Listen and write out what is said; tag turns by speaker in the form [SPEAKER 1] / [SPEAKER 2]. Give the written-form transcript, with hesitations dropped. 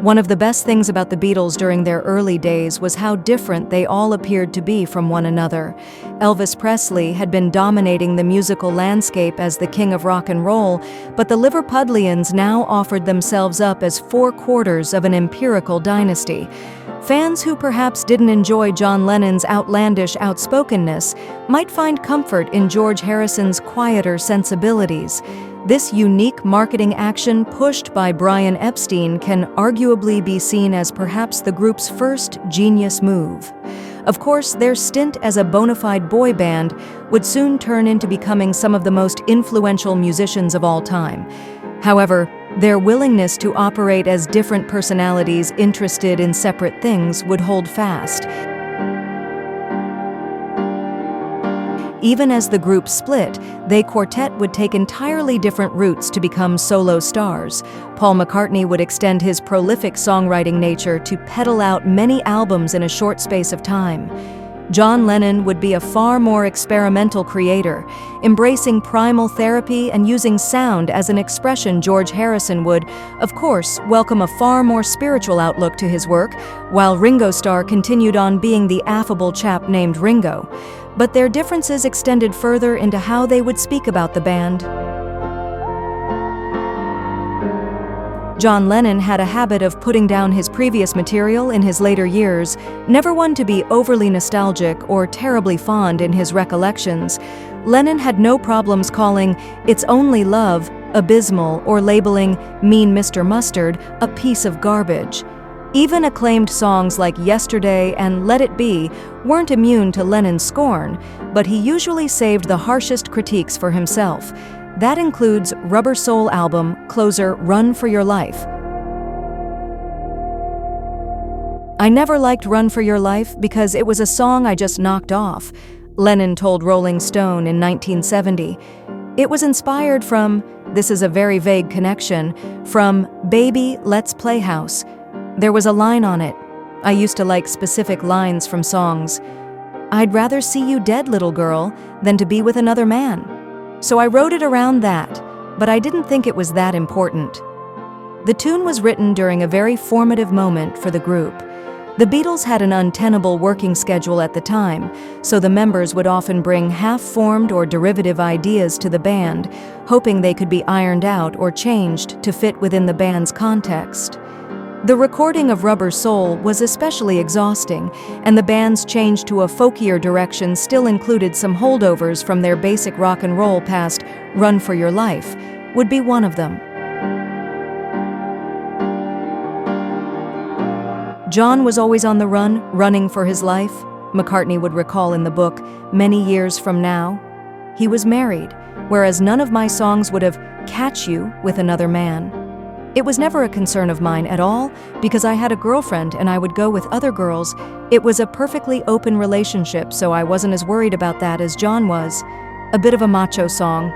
[SPEAKER 1] One of the best things about the Beatles during their early days was how different they all appeared to be from one another. Elvis Presley had been dominating the musical landscape as the king of rock and roll, but the Liverpudlians now offered themselves up as 4/4 of an empirical dynasty. Fans who perhaps didn't enjoy John Lennon's outlandish outspokenness might find comfort in George Harrison's quieter sensibilities. This unique marketing action pushed by Brian Epstein can arguably be seen as perhaps the group's first genius move. Of course, their stint as a bona fide boy band would soon turn into becoming some of the most influential musicians of all time. However, their willingness to operate as different personalities interested in separate things would hold fast. Even as the group split, they quartet would take entirely different routes to become solo stars. Paul McCartney would extend his prolific songwriting nature to peddle out many albums in a short space of time. John Lennon would be a far more experimental creator, embracing primal therapy and using sound as an expression. George Harrison would, of course, welcome a far more spiritual outlook to his work, while Ringo Starr continued on being the affable chap named Ringo. But their differences extended further into how they would speak about the band. John Lennon had a habit of putting down his previous material in his later years, never one to be overly nostalgic or terribly fond in his recollections. Lennon had no problems calling It's Only Love abysmal or labeling Mean Mr. Mustard a piece of garbage. Even acclaimed songs like Yesterday and Let It Be weren't immune to Lennon's scorn, but he usually saved the harshest critiques for himself. That includes Rubber Soul album closer Run for Your Life. I never liked Run for Your Life because it was a song I just knocked off, Lennon told Rolling Stone in 1970. It was inspired from, this is a very vague connection, from Baby, Let's Play House. There was a line on it. I used to like specific lines from songs. I'd rather see you dead, little girl, than to be with another man. So I wrote it around that, but I didn't think it was that important. The tune was written during a very formative moment for the group. The Beatles had an untenable working schedule at the time, so the members would often bring half-formed or derivative ideas to the band, hoping they could be ironed out or changed to fit within the band's context. The recording of Rubber Soul was especially exhausting, and the band's change to a folkier direction still included some holdovers from their basic rock and roll past Run for Your Life, would be one of them. John was always on the run, running for his life, McCartney would recall in the book Many Years From Now. He was married, whereas none of my songs would have catch you with another man. It was never a concern of mine at all because I had a girlfriend and I would go with other girls. It was a perfectly open relationship, so I wasn't as worried about that as John was. A bit of a macho song.